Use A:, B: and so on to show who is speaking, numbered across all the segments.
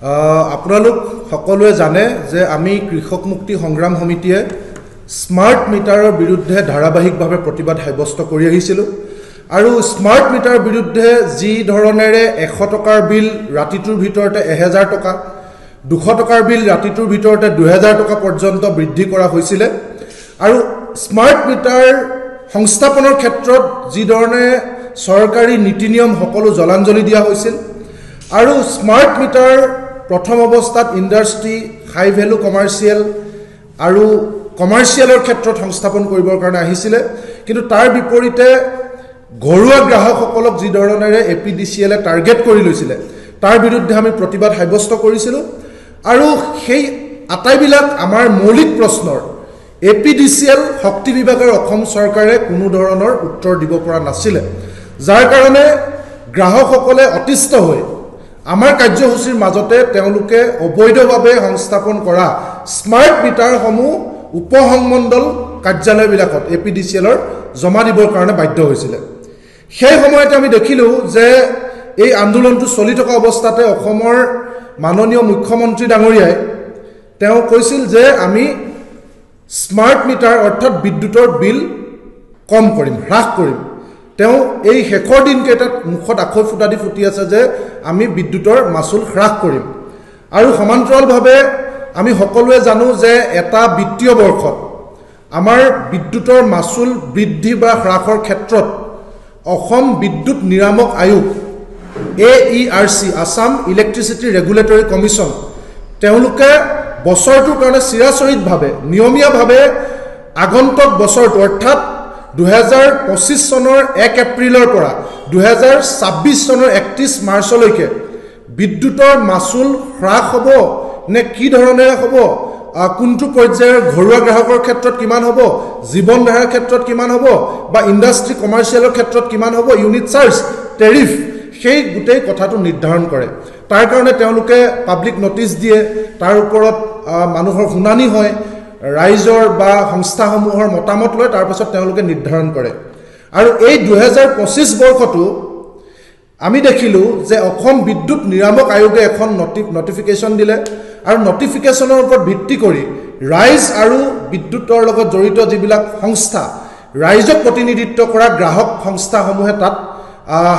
A: আপোনালোক সকলোৱে জানে যে আমি কৃষক মুক্তি সংগ্ৰাম সমিতিয়ে স্মাৰ্ট মিটাৰৰ বিৰুদ্ধে ধাৰাবাহিকভাৱে প্ৰতিবাদ সাব্যস্ত কৰি আহিছিলোঁ আৰু স্মাৰ্ট মিটাৰৰ বিৰুদ্ধে যি ধৰণেৰে 100 টকাৰ বিল ৰাতিটোৰ ভিতৰতে 1000 টকা 200 টকাৰ বিল ৰাতিটোৰ ভিতৰতে 2000 টকা পৰ্যন্ত বৃদ্ধি কৰা হৈছিল আৰু স্মাৰ্ট মিটাৰ সংস্থাপনৰ ক্ষেত্ৰত যি ধৰণে চৰকাৰী নীতি নিয়ম সকলো জলাঞ্জলি দিয়া হৈছিল আৰু স্মাৰ্ট মিটাৰ প্ৰথম অৱস্থাত ইণ্ডাষ্ট্ৰি হাই ভ্যালু কমাৰ্চিয়েল আৰু কমাৰ্চিয়েলৰ ক্ষেত্ৰত সংস্থাপন কৰিবৰ কাৰণে আহিছিল কিন্তু তাৰ বিপৰীতে ঘৰুৱা গ্ৰাহকসকলক যি ধৰণেৰে এপিডিচিএলে টাৰ্গেট কৰি লৈছিল তাৰ বিৰুদ্ধে আমি প্ৰতিবাদ সাব্যস্ত কৰিছিলোঁ আৰু সেই আটাইবিলাক আমাৰ মৌলিক প্ৰশ্নৰ এপিডিচিএল শক্তি বিভাগৰ অসম চৰকাৰে কোনো ধৰণৰ উত্তৰ দিব পৰা নাছিল যাৰ কাৰণে গ্ৰাহকসকলে অতিষ্ঠ হৈ আমাৰ কাৰ্যসূচীৰ মাজতে তেওঁলোকে অবৈধভাৱে সংস্থাপন কৰা স্মাৰ্ট মিটাৰসমূহ উপসংমণ্ডল কাৰ্যালয়বিলাকত এপিডিচিএলৰ জমা দিবৰ কাৰণে বাধ্য হৈছিল সেই সময়তে আমি দেখিলোঁ যে এই আন্দোলনটো চলি থকা অৱস্থাতে অসমৰ মাননীয় মুখ্যমন্ত্ৰী ডাঙৰীয়াই তেওঁ কৈছিল যে আমি স্মাৰ্ট মিটাৰ অৰ্থাৎ বিদ্যুতৰ বিল কম কৰিম হ্ৰাস কৰিম তেওঁ এই শেষৰ দিনকেইটাত মুখত আখৈ ফুটা দি ফুটি আছে যে আমি বিদ্যুতৰ মাচুল হ্ৰাস কৰিম আৰু সমান্তৰালভাৱে আমি সকলোৱে জানো যে এটা বিত্তীয় বৰ্ষত আমাৰ বিদ্যুতৰ মাচুল বৃদ্ধি বা হ্ৰাসৰ ক্ষেত্ৰত অসম বিদ্যুৎ নিয়ামক আয়োগ AERC Assam electricity regulatory commission তেওঁলোকে বছৰটোৰ কাৰণে চিৰাচৰিতভাৱে নিয়মীয়াভাৱে আগন্তুক বছৰটো অৰ্থাৎ 2025 চনৰ 1 এপ্ৰিলৰ পৰা 2026 চনৰ 31 মাৰ্চলৈকে বিদ্যুতৰ মাচুল হ্ৰাস হ'ব নে কি ধৰণেৰে হ'ব কোনটো পৰ্যায়ৰ ঘৰুৱা গ্ৰাহকৰ ক্ষেত্ৰত কিমান হ'ব জীৱন ধাৰাৰ ক্ষেত্ৰত কিমান হ'ব বা ইণ্ডাষ্ট্ৰি কমাৰ্চিয়েলৰ ক্ষেত্ৰত কিমান হ'ব ইউনিট চাৰ্জ টেৰিফ সেই গোটেই কথাটো নিৰ্ধাৰণ কৰে তাৰ কাৰণে তেওঁলোকে পাব্লিক নটিচ দিয়ে তাৰ ওপৰত মানুহৰ শুনানি হয় ৰাইজৰ বা সংস্থাসমূহৰ মতামত লয় তাৰ পাছত তেওঁলোকে নিৰ্ধাৰণ কৰে আৰু এই 2025 বৰ্ষটো আমি দেখিলোঁ যে অসম বিদ্যুৎ নিয়ামক আয়োগে এখন নটিফিকেশ্যন দিলে আৰু নটিফিকেশ্যনৰ ওপৰত ভিত্তি কৰি ৰাইজ আৰু বিদ্যুতৰ লগত জড়িত যিবিলাক সংস্থা ৰাইজক প্ৰতিনিধিত্ব কৰা গ্ৰাহক সংস্থাসমূহে তাত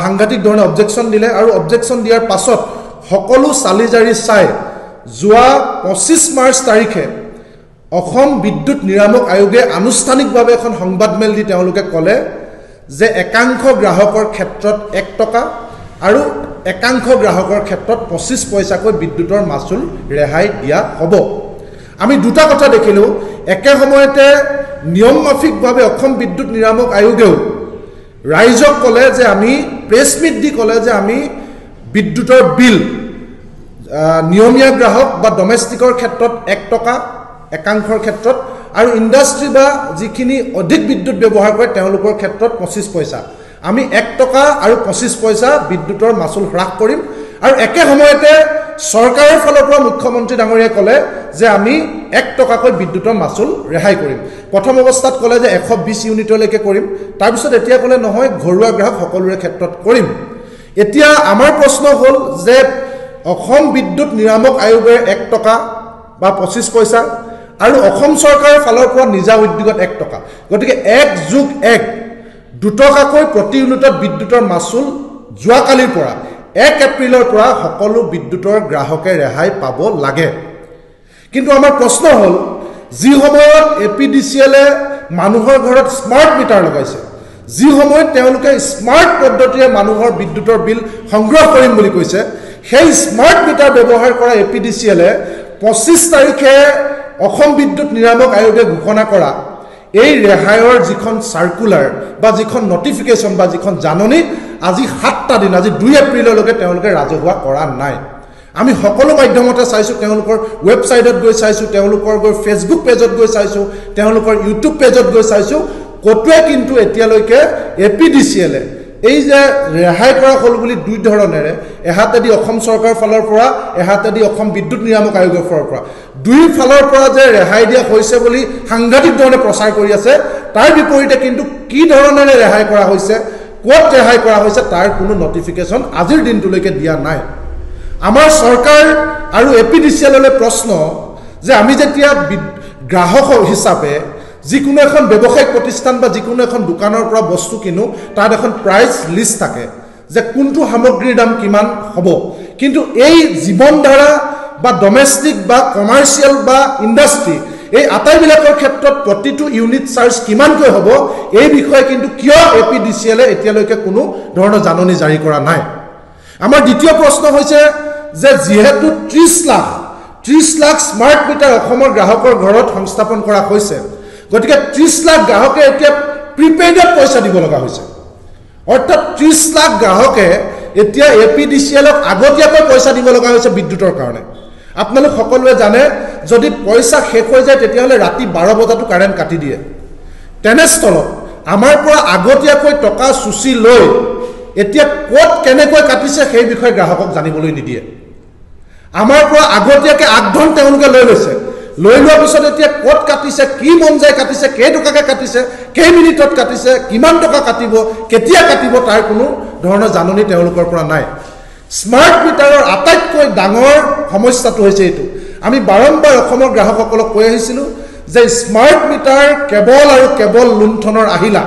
A: সাংঘাতিক ধৰণে অবজেকশ্যন দিলে আৰু অবজেকশ্যন দিয়াৰ পাছত সকলো চালিজাৰি চাই যোৱা 25 মাৰ্চ তাৰিখে অসম বিদ্যুৎ নিয়ামক আয়োগে আনুষ্ঠানিকভাৱে এখন সংবাদমেল দি তেওঁলোকে ক'লে যে একাংশ গ্ৰাহকৰ ক্ষেত্ৰত 1 টকা আৰু একাংশ গ্ৰাহকৰ ক্ষেত্ৰত 25 পইচাকৈ বিদ্যুতৰ মাচুল ৰেহাই দিয়া হ'ব আমি দুটা কথা দেখিলোঁ একে সময়তে নিয়ম মাফিকভাৱে অসম বিদ্যুৎ নিয়ামক আয়োগেও ৰাইজক ক'লে যে আমি প্ৰেছ মিট দি ক'লে যে আমি বিদ্যুতৰ বিল নিয়মীয়া গ্ৰাহক বা ডমেষ্টিকৰ ক্ষেত্ৰত 1 টকা একাংশৰ ক্ষেত্ৰত আৰু ইণ্ডাষ্ট্ৰি বা যিখিনি অধিক বিদ্যুৎ ব্যৱহাৰ কৰে তেওঁলোকৰ ক্ষেত্ৰত 25 পইচা আমি 1 টকা আৰু 25 পইচা বিদ্যুতৰ মাচুল হ্ৰাস কৰিম আৰু একে সময়তে চৰকাৰৰ ফালৰ পৰা মুখ্যমন্ত্ৰী ডাঙৰীয়াই ক'লে যে আমি 1 টকাকৈ বিদ্যুতৰ মাচুল ৰেহাই কৰিম প্ৰথম অৱস্থাত ক'লে যে 120 ইউনিটলৈকে কৰিম তাৰপিছত এতিয়া ক'লে নহয় ঘৰুৱা গ্ৰাহক সকলোৰে ক্ষেত্ৰত কৰিম এতিয়া আমাৰ প্ৰশ্ন হ'ল যে অসম বিদ্যুৎ নিয়ামক আয়োগৰ 1 টকা বা 25 পইচা আৰু অসম চৰকাৰৰ ফালৰ পৰা নিজা উদ্যোগত 1 টকা গতিকে 1+1 2 টকাকৈ প্ৰতি ইউনিটত বিদ্যুতৰ মাচুল যোৱাকালিৰ পৰা 1 এপ্ৰিলৰ পৰা সকলো বিদ্যুতৰ গ্ৰাহকে ৰেহাই পাব লাগে কিন্তু আমাৰ প্ৰশ্ন হ'ল যি সময়ত এপিডিচিএলে মানুহৰ ঘৰত স্মাৰ্ট মিটাৰ লগাইছে যি সময়ত তেওঁলোকে স্মাৰ্ট পদ্ধতিৰে মানুহৰ বিদ্যুতৰ বিল সংগ্ৰহ কৰিম বুলি কৈছে সেই স্মাৰ্ট মিটাৰ ব্যৱহাৰ কৰা এপিডিচিএলে 25 তাৰিখে অসম বিদ্যুৎ নিয়ামক আয়োগে ঘোষণা কৰা এই ৰেহাইৰ যিখন সাৰ্কুলাৰ বা যিখন নটিফিকেশ্যন বা যিখন জাননী আজি 7টা দিন আজি 2 এপ্ৰিললৈকে তেওঁলোকে ৰাজহুৱা কৰা নাই আমি সকলো মাধ্যমতে চাইছোঁ তেওঁলোকৰ ৱেবছাইটত গৈ চাইছোঁ তেওঁলোকৰ গৈ ফেচবুক পেজত গৈ চাইছোঁ তেওঁলোকৰ ইউটিউব পেজত গৈ চাইছোঁ কতোৱে কিন্তু এতিয়ালৈকে এপিডিচিএলে এই যে ৰেহাই কৰা হ'ল বুলি দুই ধৰণেৰে এহাতেদি অসম চৰকাৰৰ ফালৰ পৰা এহাতেদি অসম বিদ্যুৎ নিয়ামক আয়োগৰ ফালৰ পৰা দুই ফালৰ পৰা যে ৰেহাই দিয়া হৈছে বুলি সাংঘাতিক ধৰণে প্ৰচাৰ কৰি আছে তাৰ বিপৰীতে কিন্তু কি ধৰণেৰে ৰেহাই কৰা হৈছে ক'ত ৰেহাই কৰা হৈছে তাৰ কোনো নটিফিকেশ্যন আজিৰ দিনটোলৈকে দিয়া নাই আমাৰ চৰকাৰ আৰু এপিডিচিএললৈ প্ৰশ্ন যে আমি যেতিয়া গ্ৰাহক হিচাপে যিকোনো এখন ব্যৱসায়িক প্ৰতিষ্ঠান বা যিকোনো এখন দোকানৰ পৰা বস্তু কিনো তাত এখন প্ৰাইচ লিষ্ট থাকে যে কোনটো সামগ্ৰীৰ দাম কিমান হ'ব কিন্তু এই জীৱনধাৰা বা ডমেষ্টিক বা কমাৰ্চিয়েল বা ইণ্ডাষ্ট্ৰি এই আটাইবিলাকৰ ক্ষেত্ৰত প্ৰতিটো ইউনিট চাৰ্জ কিমানকৈ হ'ব এই বিষয়ে কিন্তু কিয় এপিডিচিএলে এতিয়ালৈকে কোনো ধৰণৰ জাননী জাৰি কৰা নাই আমাৰ দ্বিতীয় প্ৰশ্ন হৈছে যে যেহেতু 30 লাখ স্মাৰ্ট মিটাৰ অসমৰ গ্ৰাহকৰ ঘৰত সংস্থাপন কৰা হৈছে গতিকে 30 লাখ গ্ৰাহকে এতিয়া প্ৰিপেইডত পইচা দিব লগা হৈছে অৰ্থাৎ 30 লাখ গ্ৰাহকে এতিয়া এপিডিচিএলক আগতীয়াকৈ পইচা দিব লগা হৈছে বিদ্যুতৰ কাৰণে আপোনালোক সকলোৱে জানে যদি পইচা শেষ হৈ যায় তেতিয়াহ'লে ৰাতি 12 বজাতো কাৰেণ্ট কাটি দিয়ে তেনেস্থলত আমাৰ পৰা আগতীয়াকৈ টকা চুচি লৈ এতিয়া ক'ত কেনেকৈ কাটিছে সেই বিষয়ে গ্ৰাহকক জানিবলৈ নিদিয়ে আমাৰ পৰা আগতীয়াকৈ আগধন তেওঁলোকে লৈ লৈছে লৈ লোৱাৰ পিছত এতিয়া ক'ত কাটিছে কি মন যায় কাটিছে কেই টকাকৈ কাটিছে কেই মিনিটত কাটিছে কিমান টকা কাটিব কেতিয়া কাটিব তাৰ কোনো ধৰণৰ জাননী তেওঁলোকৰ পৰা নাই স্মাৰ্ট মিটাৰৰ আটাইতকৈ ডাঙৰ সমস্যাটো হৈছে এইটো আমি বাৰম্বাৰ অসমৰ গ্ৰাহকসকলক কৈ আহিছিলোঁ যে স্মাৰ্ট মিটাৰ কেৱল আৰু কেৱল লুণ্ঠনৰ আহিলা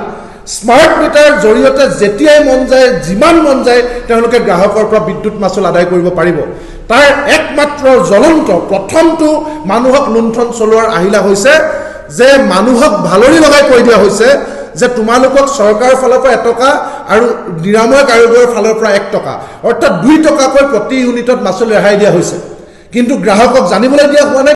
A: স্মাৰ্ট মিটাৰ জৰিয়তে যেতিয়াই মন যায় যিমান মন যায় তেওঁলোকে গ্ৰাহকৰ পৰা বিদ্যুৎ মাচুল আদায় কৰিব পাৰিব তাৰ একমাত্ৰ জ্বলন্ত প্ৰথমটো মানুহক লুণ্ঠন চলোৱাৰ আহিলা হৈছে যে মানুহক ভালৰি লগাই কৈ দিয়া হৈছে যে তোমালোকক চৰকাৰৰ ফালৰ পৰা 1 টকা আৰু নিৰাময় আয়োগৰ ফালৰ পৰা 1 টকা অৰ্থাৎ 2 টকাকৈ প্ৰতি ইউনিটত মাচুল ৰেহাই দিয়া হৈছে কিন্তু গ্ৰাহকক জানিবলৈ দিয়া হোৱা নাই